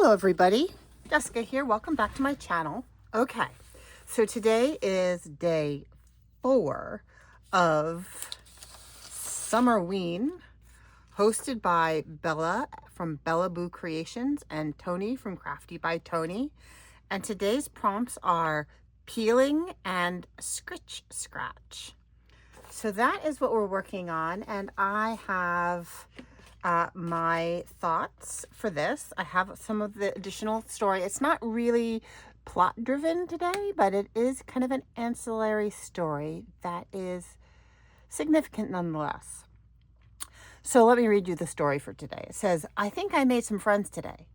Hello everybody, Jessica here. Welcome back to my channel. Okay, so today is day 4 of Summerween, hosted by Bella from Bella Boo Creations and Tony from Crafty by Tony. And today's prompts are peeling and scritch scratch. So that is what we're working on, and I have my thoughts for this. I have some of the additional story. It's not really plot driven today, but it is kind of an ancillary story that is significant nonetheless. So let me read you the story for today. It says, I think I made some friends today.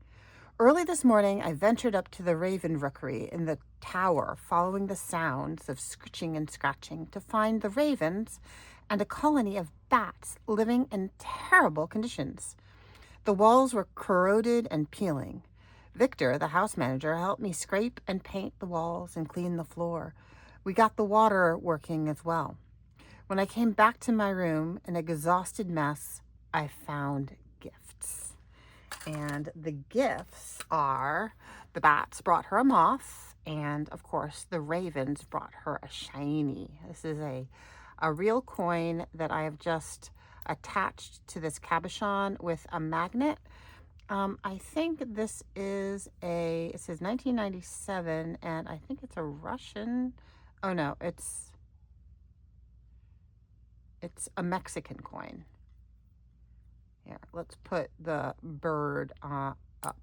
Early this morning, I ventured up to the Raven Rookery in the tower, following the sounds of scritching and scratching to find the ravens and a colony of bats living in terrible conditions. The walls were corroded and peeling. Victor, the house manager, helped me scrape and paint the walls and clean the floor. We got the water working as well. When I came back to my room, an exhausted mess, I found gifts. And the gifts are the bats brought her a moth, and of course the ravens brought her a shiny. This is a real coin that I have just attached to this cabochon with a magnet. I think this is it says 1997, and I think it's a Russian, oh no, it's a Mexican coin. Here, let's put the bird up. I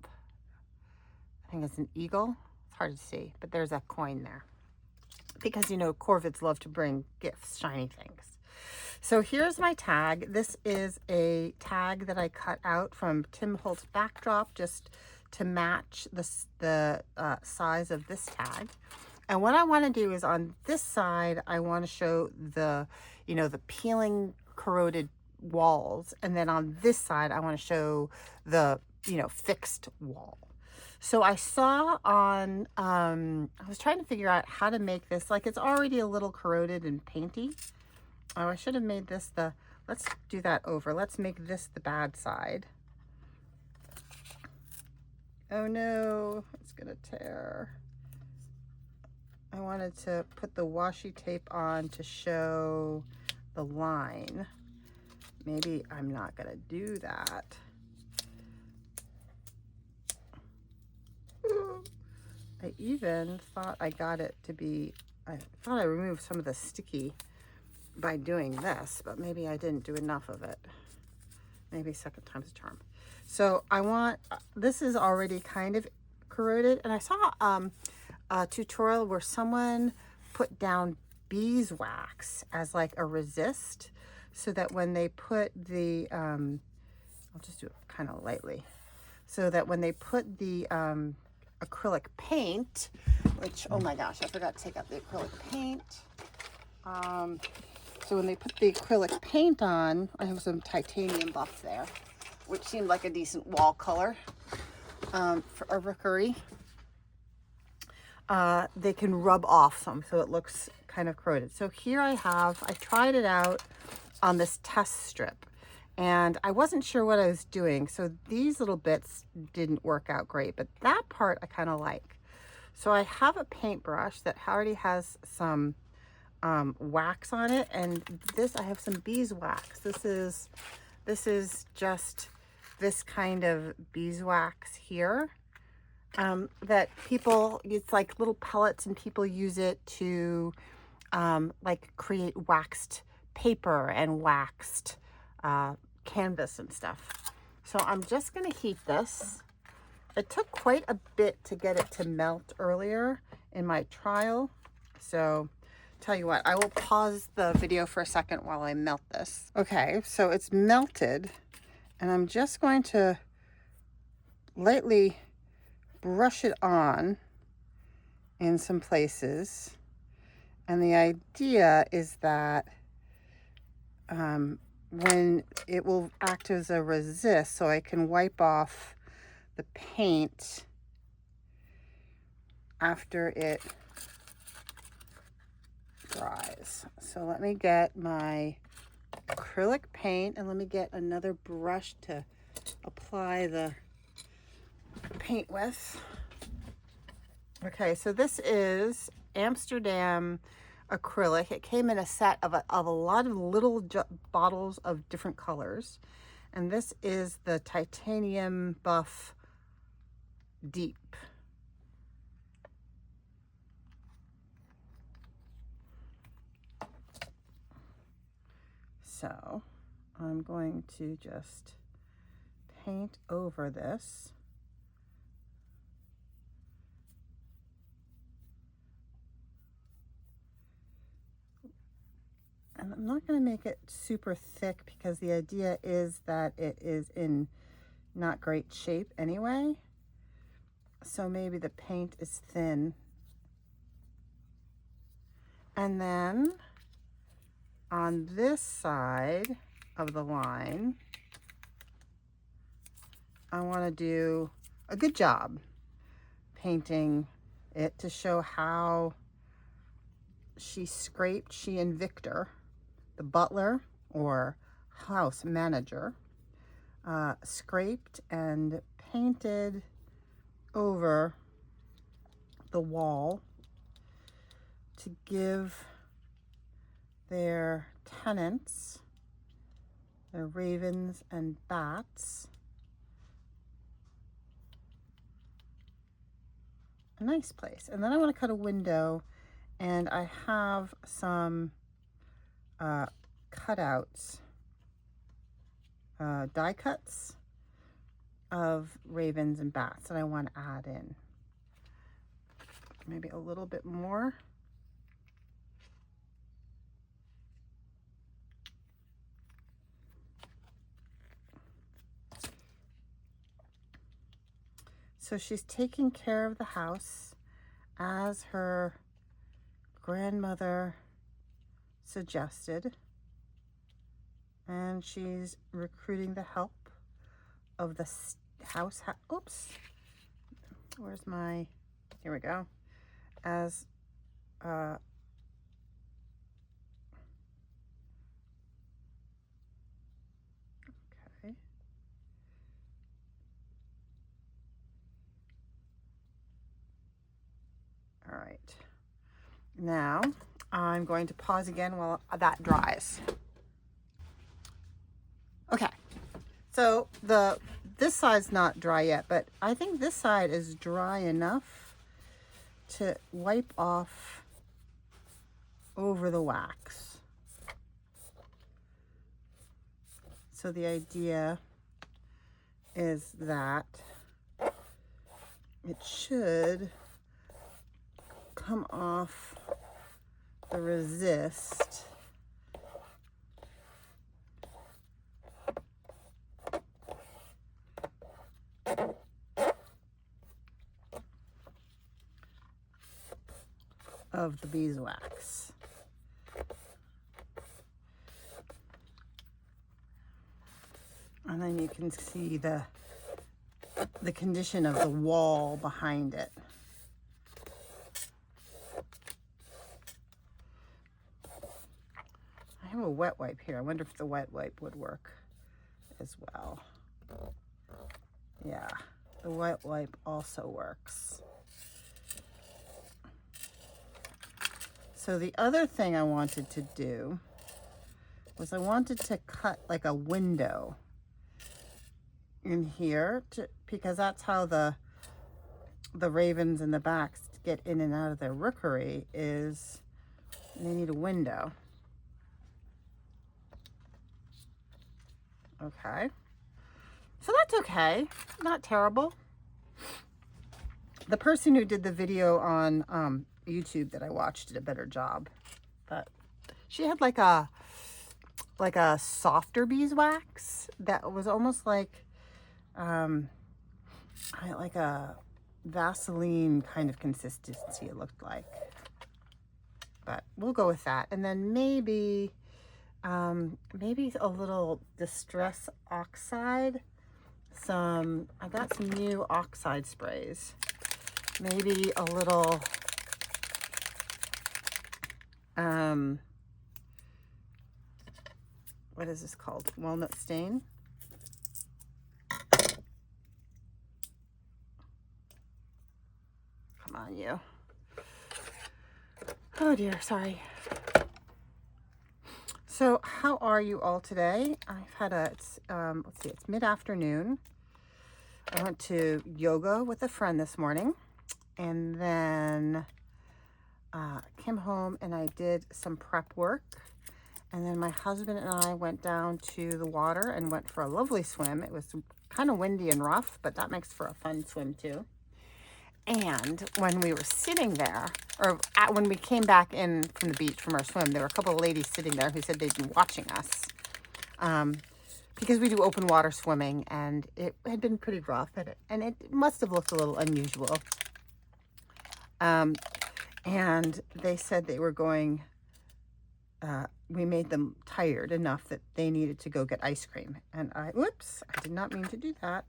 think it's an eagle. It's hard to see, but there's a coin there. Because, you know, Corvids love to bring gifts, shiny things. So here's my tag. This is a tag that I cut out from Tim Holtz Backdrop just to match the size of this tag. And what I want to do is on this side, I want to show the, you know, the peeling, corroded walls. And then on this side, I want to show the, you know, fixed wall. So I saw on, I was trying to figure out how to make this, like it's already a little corroded and painty. Oh, I should have made this let's do that over. Let's make this the bad side. Oh no, it's gonna tear. I wanted to put the washi tape on to show the line. Maybe I'm not gonna do that. I even thought I got it to be, I thought I removed some of the sticky by doing this, but maybe I didn't do enough of it. Maybe second time's a charm. So I want, this is already kind of corroded, and I saw a tutorial where someone put down beeswax as like a resist, so that when they put the, I'll just do it kind of lightly, so that when they put the acrylic paint, which, oh my gosh, I forgot to take out the acrylic paint. So when they put the acrylic paint on, I have some titanium buff there, which seemed like a decent wall color for a rookery. They can rub off some, so it looks kind of corroded. So here I tried it out on this test strip, and I wasn't sure what I was doing. So these little bits didn't work out great, but that part I kind of like. So I have a paintbrush that already has some wax on it, and this, I have some beeswax. This is just this kind of beeswax here that people, it's like little pellets, and people use it to like create waxed paper and waxed canvas and stuff. So I'm just going to heat this. It took quite a bit to get it to melt earlier in my trial. So tell you what, I will pause the video for a second while I melt this. Okay, so it's melted, and I'm just going to lightly brush it on in some places. And the idea is that when it will act as a resist, so I can wipe off the paint after it dries. So let me get my acrylic paint, and let me get another brush to apply the paint with. Okay, so this is Amsterdam acrylic. It came in a set of a lot of little bottles of different colors. And this is the Titanium Buff Deep. So I'm going to just paint over this. And I'm not going to make it super thick because the idea is that it is in not great shape anyway. So maybe the paint is thin. And then on this side of the line, I want to do a good job painting it to show how she and Victor, the butler or house manager, scraped and painted over the wall to give their tenants, their ravens and bats, a nice place. And then I want to cut a window, and I have some cutouts, die cuts of ravens and bats that I want to add in. Maybe a little bit more. So she's taking care of the house as her grandmother suggested, and she's recruiting the help of the house. Oops, where's my? Here we go. As okay. All right. Now I'm going to pause again while that dries. Okay. So this side's not dry yet, but I think this side is dry enough to wipe off over the wax. So the idea is that it should come off the resist of the beeswax. And then you can see the condition of the wall behind it. I have a wet wipe here. I wonder if the wet wipe would work as well. Yeah, the wet wipe also works. So the other thing I wanted to do was I wanted to cut like a window in here because that's how the ravens and the bats get in and out of their rookery, is they need a window. Okay, so that's okay, not terrible. The person who did the video on YouTube that I watched did a better job, but she had like a softer beeswax that was almost like like a Vaseline kind of consistency, it looked like, but we'll go with that. And then maybe a little Distress Oxide. I got some new oxide sprays. Maybe a little what is this called? Walnut stain. on you. Oh dear, sorry. So how are you all today? I've had it's mid-afternoon. I went to yoga with a friend this morning, and then came home and I did some prep work. And then my husband and I went down to the water and went for a lovely swim. It was kind of windy and rough, but that makes for a fun swim too. And when we were sitting there, when we came back in from the beach from our swim, there were a couple of ladies sitting there who said they'd been watching us. Because we do open water swimming, and it had been pretty rough, and it must have looked a little unusual. And they said they were going, we made them tired enough that they needed to go get ice cream. And whoops, I did not mean to do that.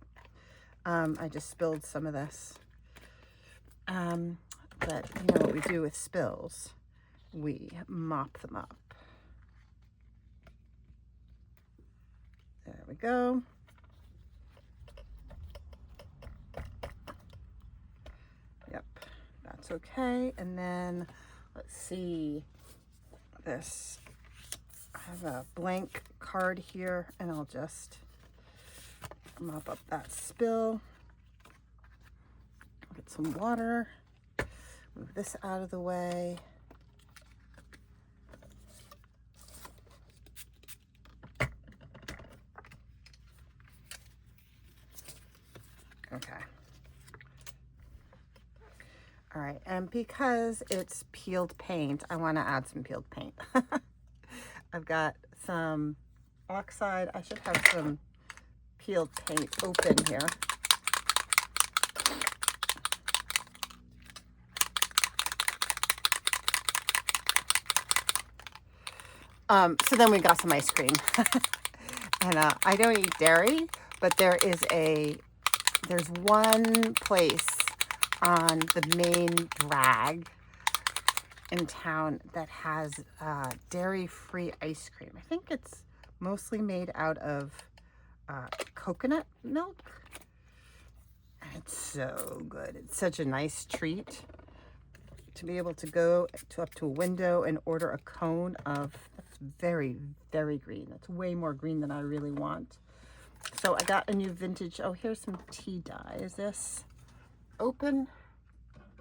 I just spilled some of this. But you know what we do with spills? We mop them up. There we go. Yep, that's okay. And then let's see this. I have a blank card here, and I'll just mop up that spill. Get some water, move this out of the way. Okay. All right, and because it's peeled paint, I want to add some peeled paint. I've got some oxide. I should have some peeled paint open here. So then we got some ice cream. And I don't eat dairy, but there's one place on the main drag in town that has dairy-free ice cream. I think it's mostly made out of coconut milk. It's so good. It's such a nice treat to be able to go up to a window and order a cone of, that's very, very green. That's way more green than I really want. So I got a new vintage, oh, here's some tea dye. Is this open?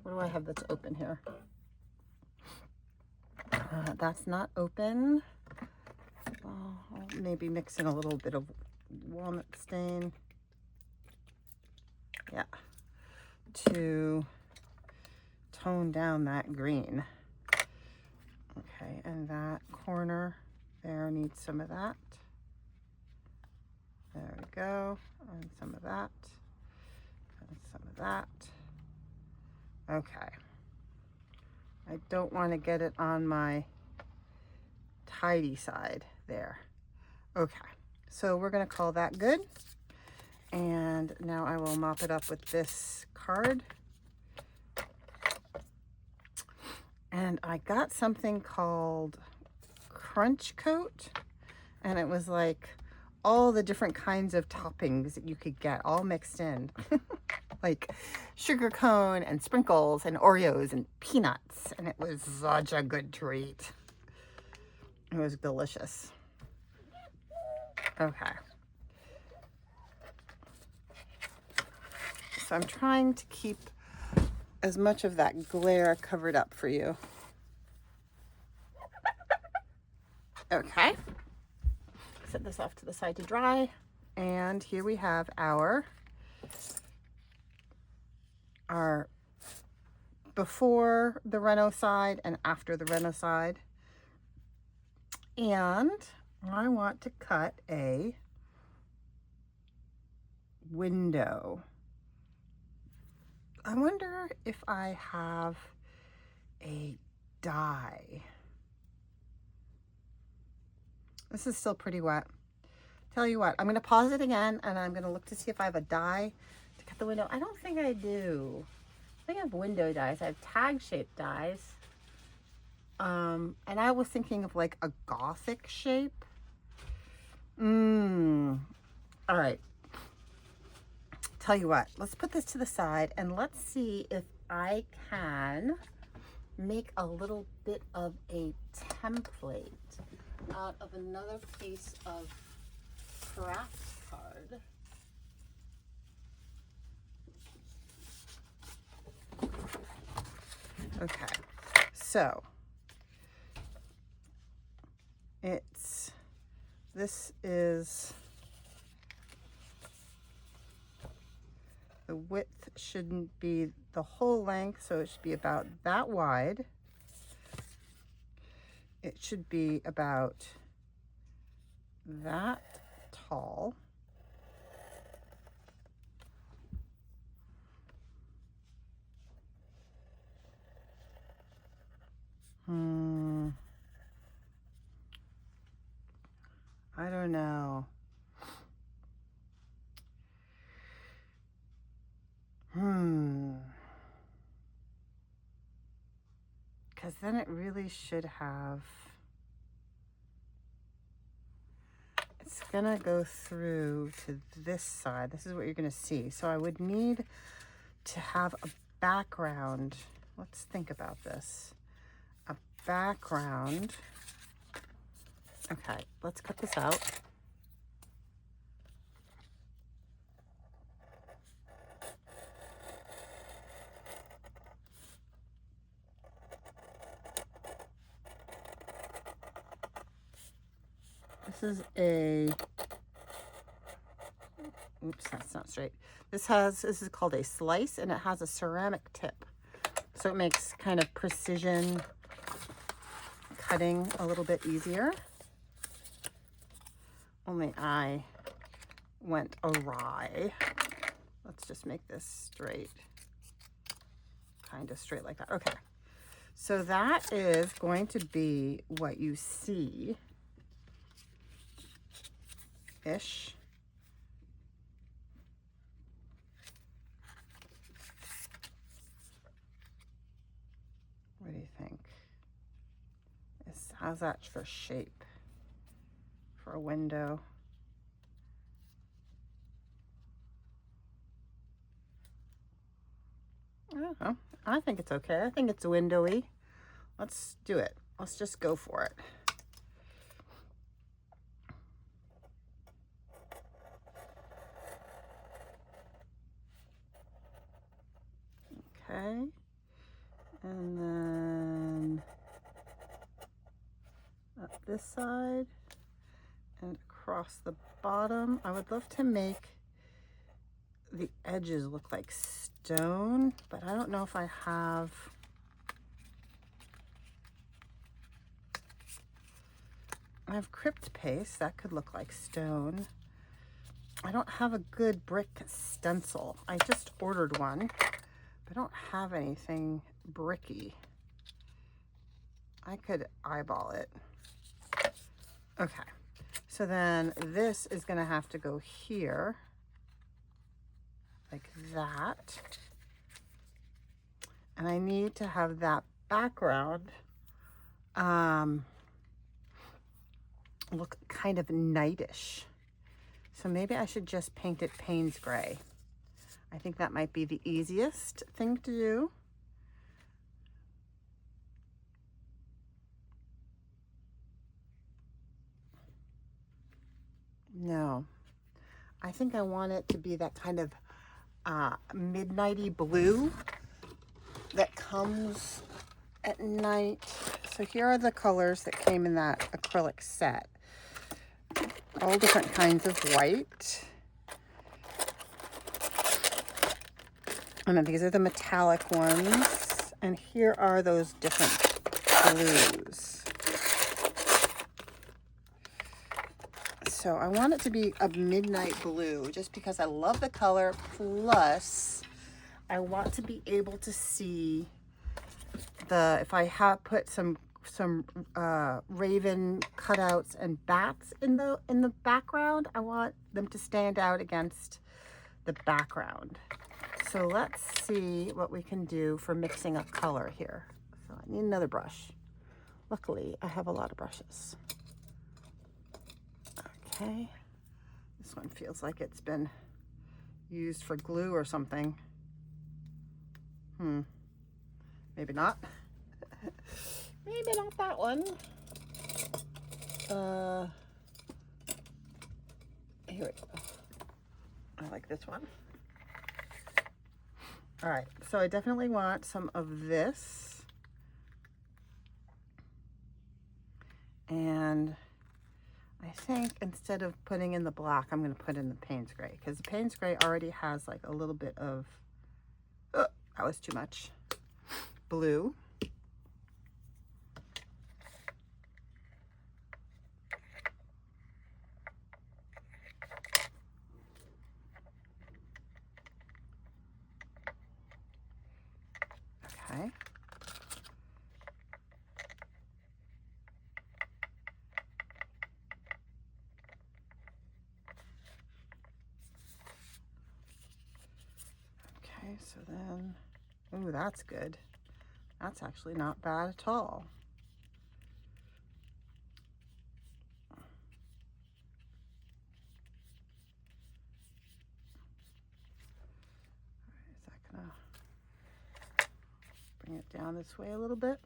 What do I have that's open here? That's not open. I'll maybe mix in a little bit of walnut stain. Yeah, to tone down that green. Okay, and that corner there needs some of that. There we go, and some of that, and some of that. Okay. I don't want to get it on my tidy side there. Okay, so we're going to call that good. And now I will mop it up with this card. And I got something called Crunch Coat, and it was like all the different kinds of toppings that you could get all mixed in. Like sugar cone and sprinkles and Oreos and peanuts, and it was such a good treat. It was delicious. Okay. So I'm trying to keep as much of that glare covered up for you. Okay. Set this off to the side to dry. And here we have our before the Reno side and after the Reno side. And I want to cut a window. I wonder if I have a die. This is still pretty wet. Tell you what, I'm going to pause it again and I'm going to look to see if I have a die to cut the window. I don't think I do. I think I have window dies. I have tag shaped dies. And I was thinking of like a Gothic shape. All right. Tell you what, let's put this to the side and let's see if I can make a little bit of a template out of another piece of craft card. Okay, so this is, the width shouldn't be the whole length, so it should be about that wide. It should be about that tall. I don't know. Because then it really should have, it's gonna go through to this side. This is what you're gonna see. So I would need to have a background. Let's think about this. A background. Okay, let's cut this out. This is a, oops, that's not straight. This is called a slice, and it has a ceramic tip. So it makes kind of precision cutting a little bit easier. Only I went awry. Let's just make this straight, kind of straight like that. Okay, so that is going to be what you see ish. What do you think? How's that for shape for a window? I don't know. I think it's okay. I think it's windowy. Let's do it. Let's just go for it. Okay. And then up this side and across the bottom. I would love to make the edges look like stone, but I don't know if I have. I have crypt paste that could look like stone. I don't have a good brick stencil. I just ordered one, but I don't have anything bricky. I could eyeball it. Okay, so then this is gonna have to go here, like that. And I need to have that background look kind of nightish. So maybe I should just paint it Payne's Gray. I think that might be the easiest thing to do. No, I think I want it to be that kind of midnighty blue that comes at night. So here are the colors that came in that acrylic set. All different kinds of white. And then these are the metallic ones. And here are those different blues. So I want it to be a midnight blue just because I love the color. Plus, I want to be able to see if I have put some raven cutouts and bats in the background, I want them to stand out against the background. So let's see what we can do for mixing up color here. So I need another brush. Luckily, I have a lot of brushes. Okay, this one feels like it's been used for glue or something. Maybe not. Maybe not that one. Here we go. I like this one. All right, so I definitely want some of this. And I think instead of putting in the black, I'm going to put in the Payne's Gray, because the Payne's Gray already has like a little bit of, oh, that was too much, blue. Okay. Okay, so then, ooh, that's good. That's actually not bad at all. Is that gonna bring it down this way a little bit?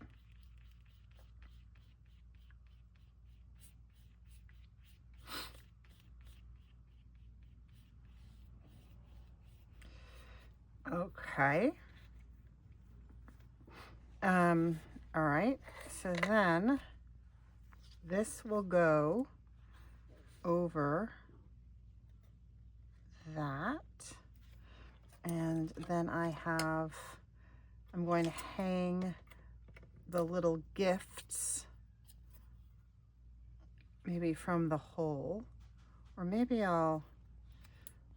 Okay. All right, so then this will go over that. And then I'm going to hang the little gifts maybe from the hole, or maybe I'll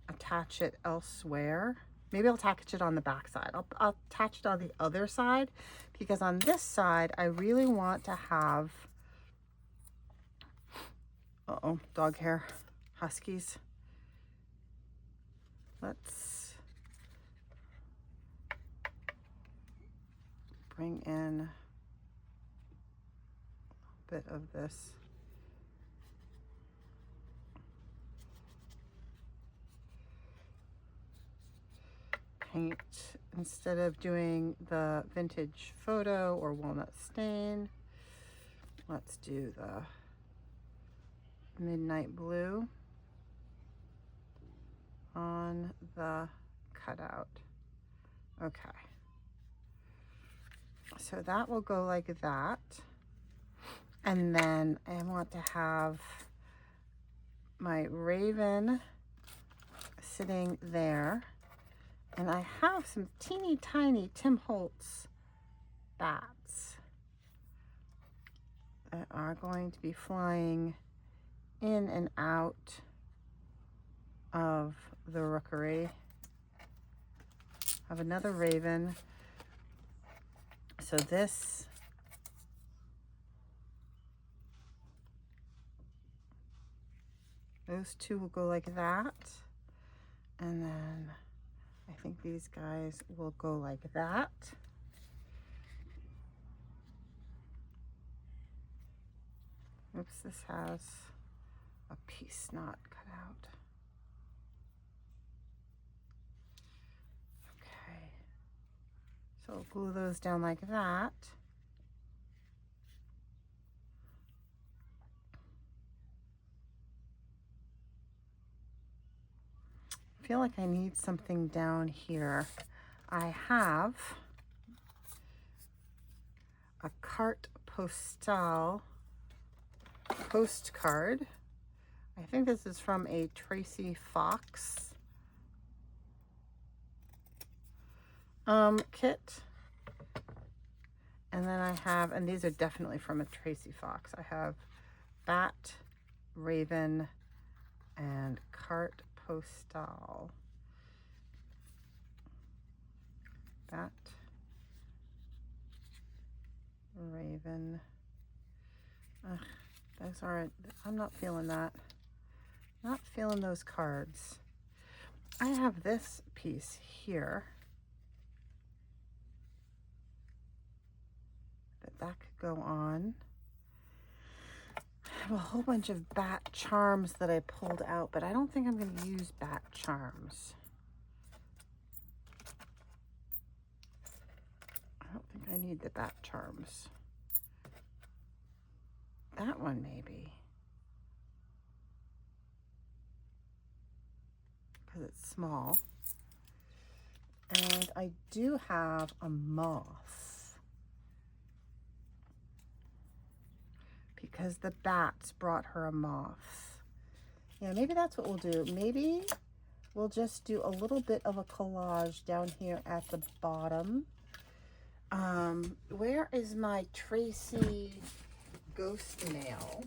attach it elsewhere. Maybe I'll attach it on the back side. I'll attach it on the other side, because on this side, I really want to have, uh-oh, dog hair, huskies. Let's bring in a bit of this. Paint, instead of doing the vintage photo or walnut stain, let's do the midnight blue on the cutout. Okay, so that will go like that. And then I want to have my raven sitting there. And I have some teeny tiny Tim Holtz bats that are going to be flying in and out of the rookery. I have another raven. So those two will go like that. And then I think these guys will go like that. Oops, this has a piece not cut out. Okay, so I'll glue those down like that. I feel like I need something down here. I have a carte postale postcard. I think this is from a Tracy Fox kit. And then I have, and these are definitely from a Tracy Fox. I have bat, raven, and carte postale. Bat, raven. Ugh, those aren't, I'm not feeling that. Not feeling those cards. I have this piece here that could go on. I have a whole bunch of bat charms that I pulled out, but I don't think I'm going to use bat charms. I don't think I I need the bat charms. That one maybe. Because it's small. And I do have a moth. Because the bats brought her a moth. Yeah, maybe that's what we'll do. Maybe we'll just do a little bit of a collage down here at the bottom. Where is my Tracy ghost mail?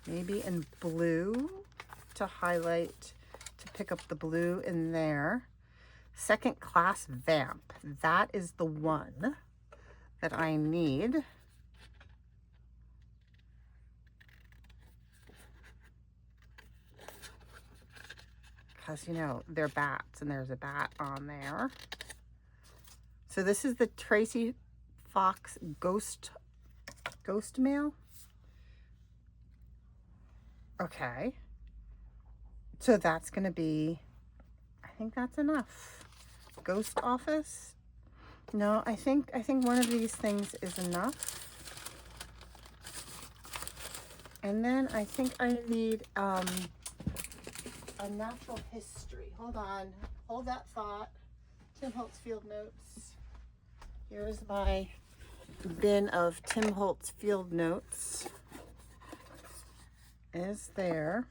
Maybe in blue to highlight, to pick up the blue in there. Second Class Vamp. That is the one that I need. Because, you know, they're bats and there's a bat on there. So this is the Tracy Fox Ghost Mail. Okay. So that's going to be, I think that's enough. Ghost Office. No, I think one of these things is enough. And then I think I need a natural history. Hold on. Hold that thought. Tim Holtz Field Notes. Here's my bin of Tim Holtz Field Notes. Is there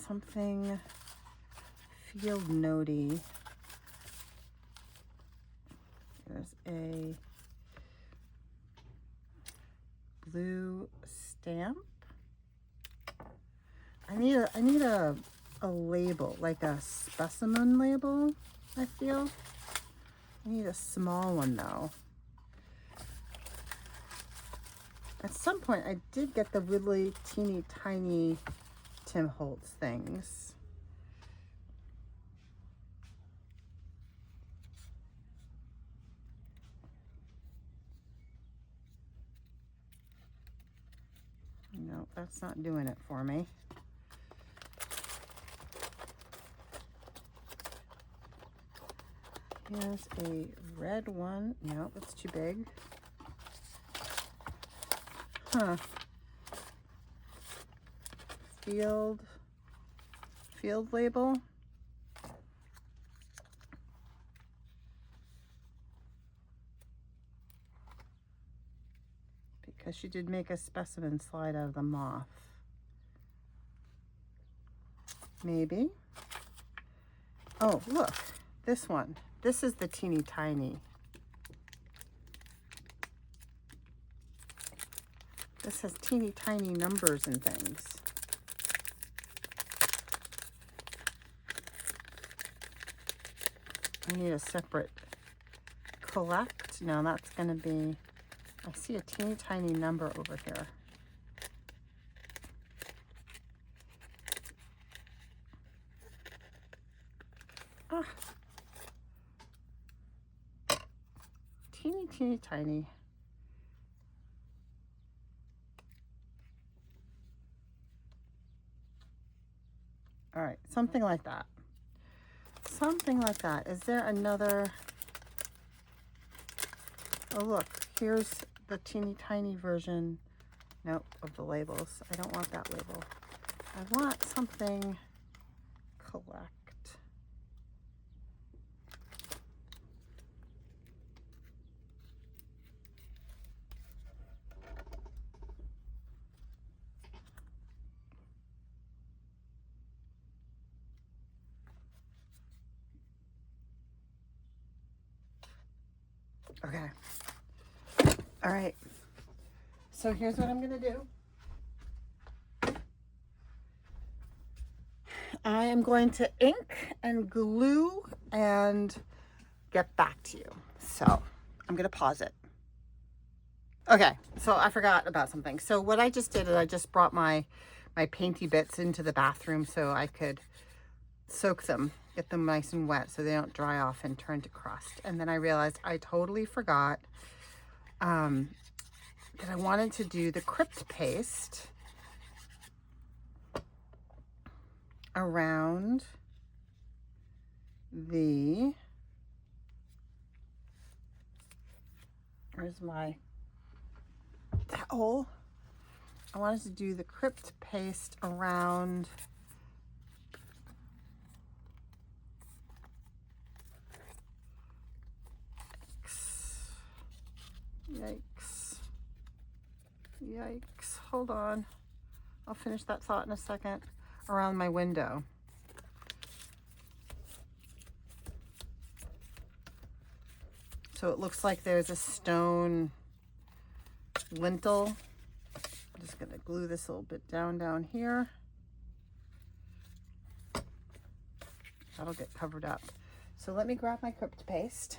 something field notey? There's a blue stamp. I need a label, like a specimen label, I feel. I need a small one though. At some point I did get the really teeny tiny Tim Holtz things. No, that's not doing it for me. Here's a red one. No, that's too big. Huh. Field label. Because she did make a specimen slide out of the moth. Maybe. Oh, look, this one. This is the teeny tiny. This has teeny tiny numbers and things. I need a separate collect. No, that's going to be, I see a teeny tiny number over here. Ah. Teeny tiny. All right, something like that. Something like that. Is there another? Oh, look, here's the teeny tiny version. Nope, of the labels. I don't want that label. I want something collect. Okay. All right. So here's what I'm going to do. I am going to ink and glue and get back to you. So I'm going to pause it. Okay. So I forgot about something. So what I just did is I just brought my painty bits into the bathroom so I could soak them, get them nice and wet so they don't dry off and turn to crust. And then I realized I totally forgot because I wanted to do the crypt paste around the, where's my towel? I wanted to do the crypt paste around Yikes. Yikes. Hold on. I'll finish that thought in a second. Around my window. So it looks like there's a stone lintel. I'm just going to glue this a little bit down here. That'll get covered up. So let me grab my crypt paste.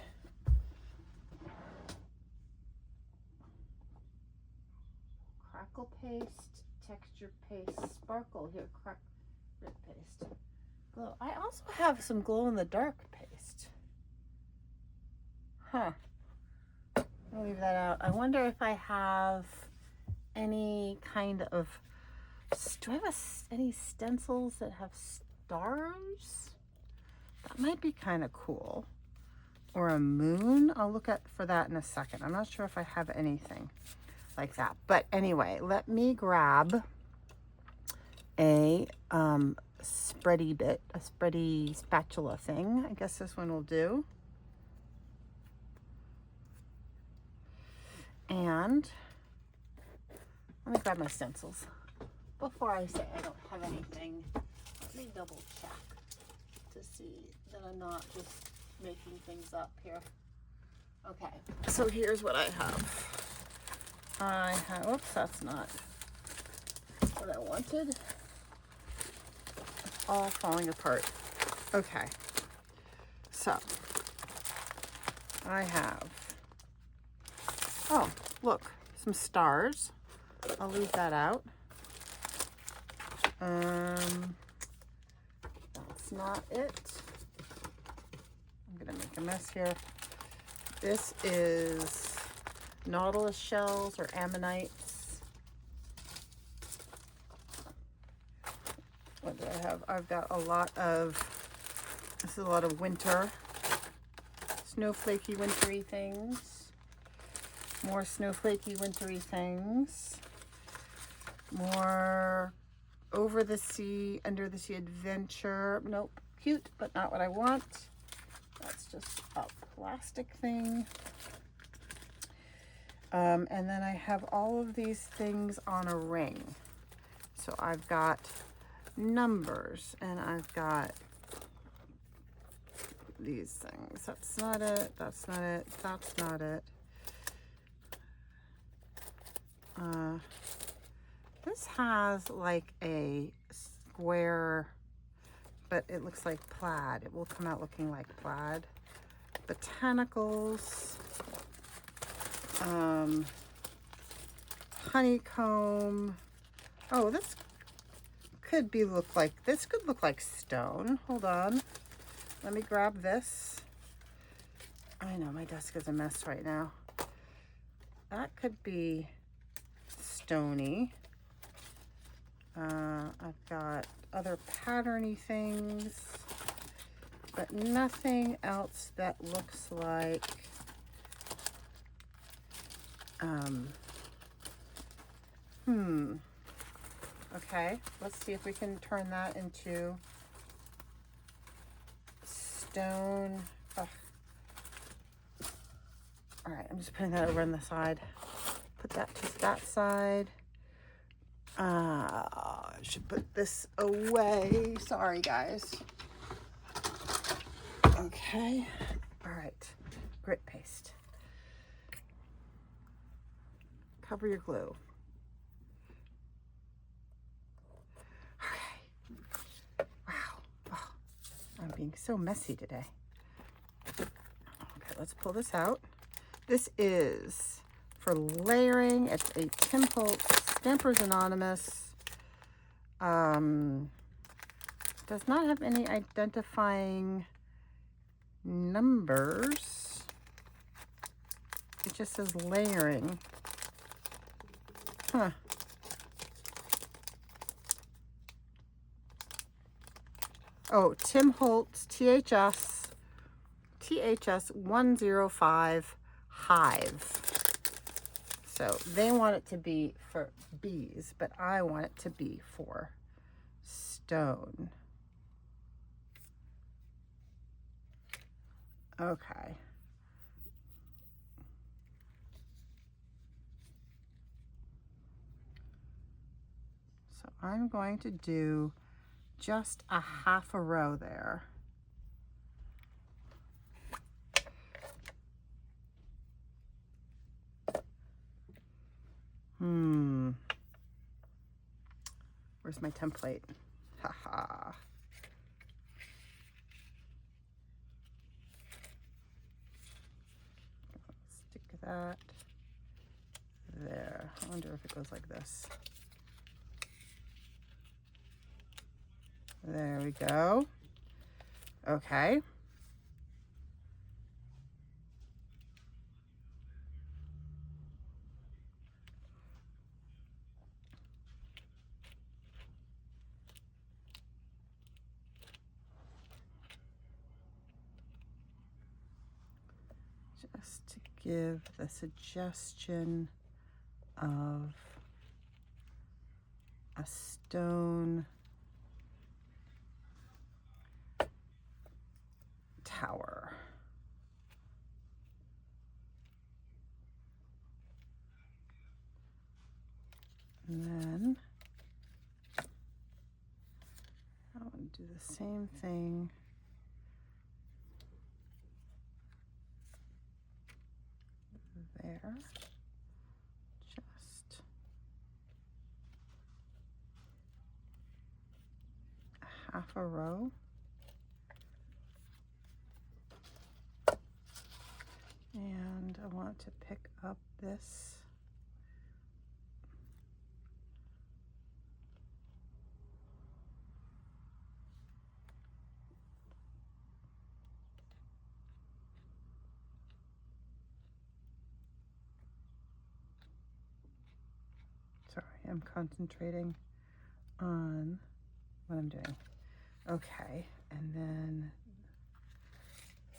Crackle paste, texture paste, sparkle. Here, grit paste. Glow. I also have some glow in the dark paste. Huh. I'll leave that out. I wonder if I have any kind of, do I have any stencils that have stars? That might be kind of cool. Or a moon. I'll look for that in a second. I'm not sure if I have anything like that. But anyway, let me grab a spready spatula thing. I guess this one will do. And let me grab my stencils. Before I say I don't have anything, let me double check to see that I'm not just making things up here. Okay, so here's what I have. Oops, that's not what I wanted. It's all falling apart. Okay, so I have, oh, look, some stars. I'll leave that out. That's not it. I'm gonna make a mess here. This is nautilus shells or ammonites. What do I have? I've got a lot of, this is a lot of winter, snowflakey wintry things. More snowflakey wintry things. More over the sea, under the sea adventure. Nope, cute, but not what I want. That's just a plastic thing. And then I have all of these things on a ring. So I've got numbers and I've got these things. That's not it, that's not it, that's not it. This has like a square, but it looks like plaid. It will come out looking like plaid. Botanicals. Honeycomb. Oh, this could look like stone. Hold on. Let me grab this. I know my desk is a mess right now. That could be stony. I've got other patterny things, but nothing else that looks like okay, let's see if we can turn that into stone. Ugh. All right, I'm just putting that over on the side. Put that to that side. I should put this away. Sorry, guys. Okay. All right. Grit paste. Cover your glue. Okay. Wow. Oh, I'm being so messy today. Okay, let's pull this out. This is for layering. It's a Tim Holtz Stampers Anonymous. Does not have any identifying numbers. It just says layering. Huh. Oh, Tim Holtz, THS 105 Hive. So they want it to be for bees, but I want it to be for stone. Okay. So I'm going to do just a half a row there. Where's my template? Haha. Stick that there. I wonder if it goes like this. There we go. Okay. Just to give the suggestion of a stone tower. And then I want to do the same thing there. Just a half a row. And I want to pick up this sorry, I'm concentrating on what I'm doing. Okay, and then,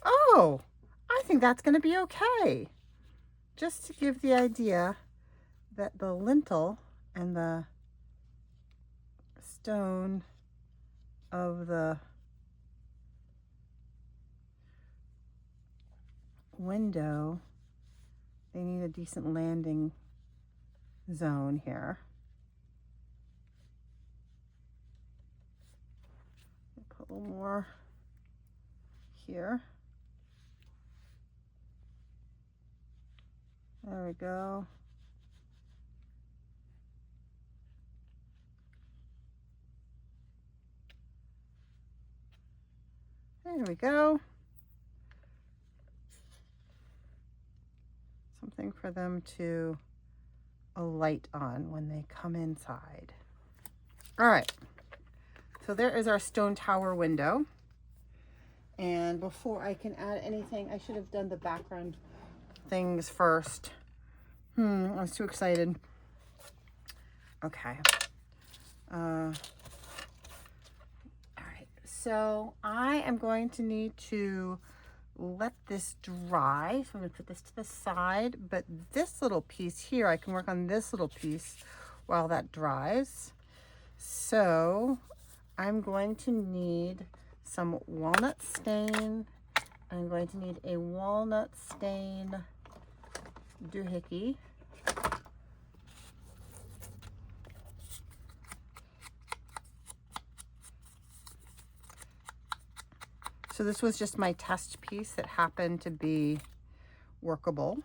oh, I think that's going to be okay. Just to give the idea that the lintel and the stone of the window, they need a decent landing zone here. Put a little more here. There we go. There we go. Something for them to alight on when they come inside. All right, so there is our stone tower window. And before I can add anything, I should have done the background things first. I was too excited. Okay. All right, so I am going to need to let this dry. So I'm gonna put this to the side, but this little piece here, I can work on this little piece while that dries. So I'm going to need some walnut stain. I'm going to need a walnut stain doohickey. So this was just my test piece that happened to be workable.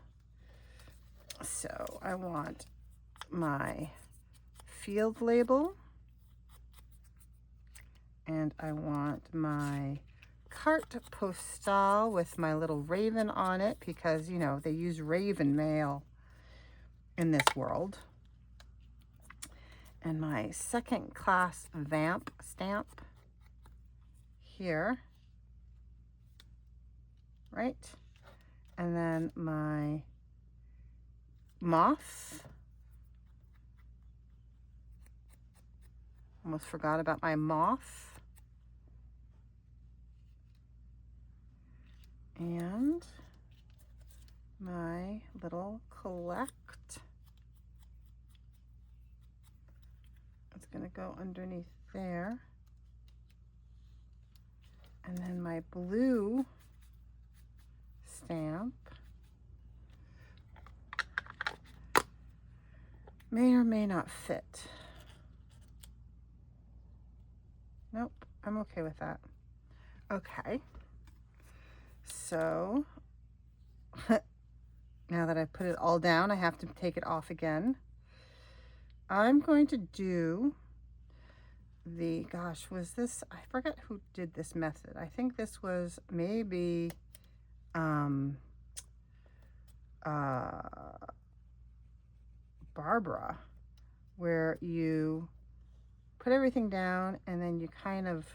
So I want my field label, and I want my carte postale with my little raven on it, because, you know, they use raven mail in this world. And my second class vamp stamp here, right? And then my moth Almost forgot about my moth. And my little collect. It's going to go underneath there. And then my blue stamp may or may not fit. Nope, I'm okay with that. Okay, so now that I put it all down, I have to take it off again. I'm going to do the, gosh, was this, I forget who did this method. I think this was maybe Barbara, where you put everything down and then you kind of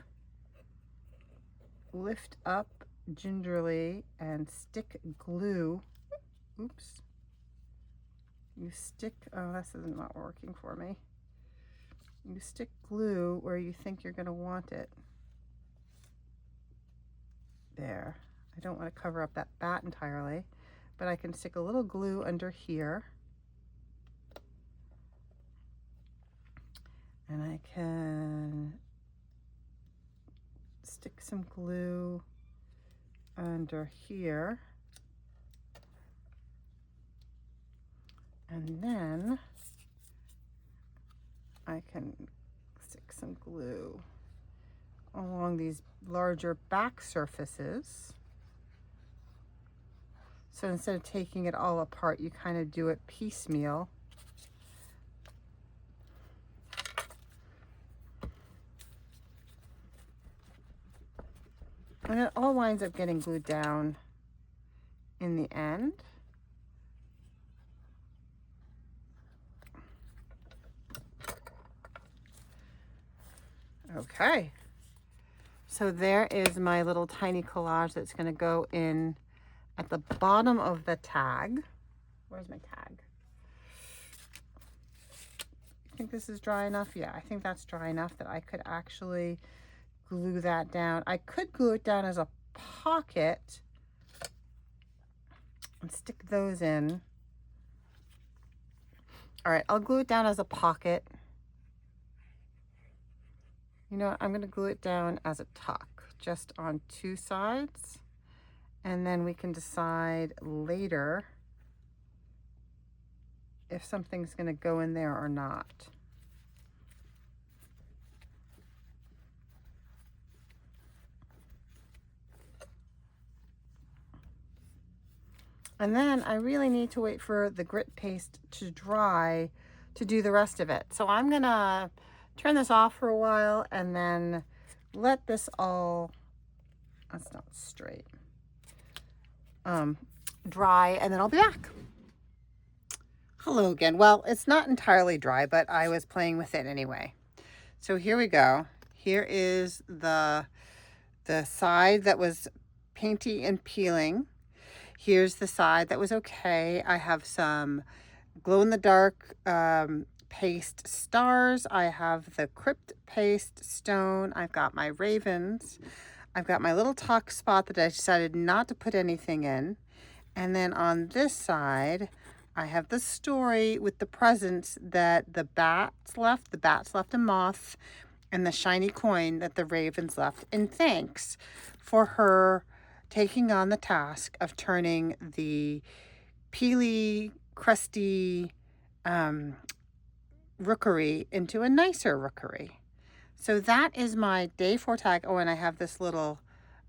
lift up gingerly and stick glue. Oops. You stick, oh, this is not working for me. You stick glue where you think you're going to want it. There. I don't want to cover up that bat entirely, but I can stick a little glue under here. And I can stick some glue under here. And then I can stick some glue along these larger back surfaces. So instead of taking it all apart, you kind of do it piecemeal. And it all winds up getting glued down in the end. Okay, so there is my little tiny collage that's going to go in at the bottom of the tag. Where's my tag? I think this is dry enough. Yeah, I think that's dry enough that I could actually glue that down. I could glue it down as a pocket and stick those in. All right, I'll glue it down as a pocket. You know what, I'm going to glue it down as a tuck, just on two sides, and then we can decide later if something's going to go in there or not. And then I really need to wait for the grit paste to dry to do the rest of it. So I'm going to turn this off for a while and then let this all, that's not straight, dry, and then I'll be back. Hello again. Well, it's not entirely dry, but I was playing with it anyway. So here we go. Here is the side that was painty and peeling. Here's the side that was okay. I have some glow-in-the-dark paste stars. I have the crypt paste stone. I've got my ravens. I've got my little tuck spot that I decided not to put anything in. And then on this side, I have the story with the presents that the bats left. The bats left a moth and the shiny coin that the ravens left in thanks for her taking on the task of turning the peely, crusty rookery into a nicer rookery. So that is my day 4 tag. Oh, and I have this little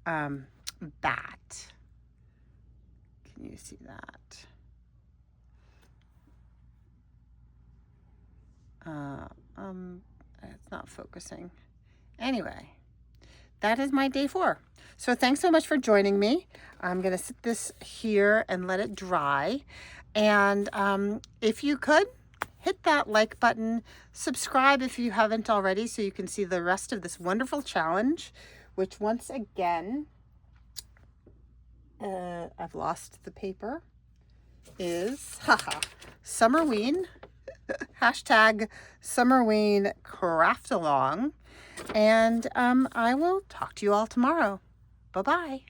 bat. Can you see that? It's not focusing. Anyway, that is my day 4. So thanks so much for joining me. I'm going to sit this here and let it dry. And if you could, hit that like button, subscribe if you haven't already so you can see the rest of this wonderful challenge, which once again, I've lost the paper, is Summerween Hashtag Summerween Craft Along. And I will talk to you all tomorrow. Bye-bye.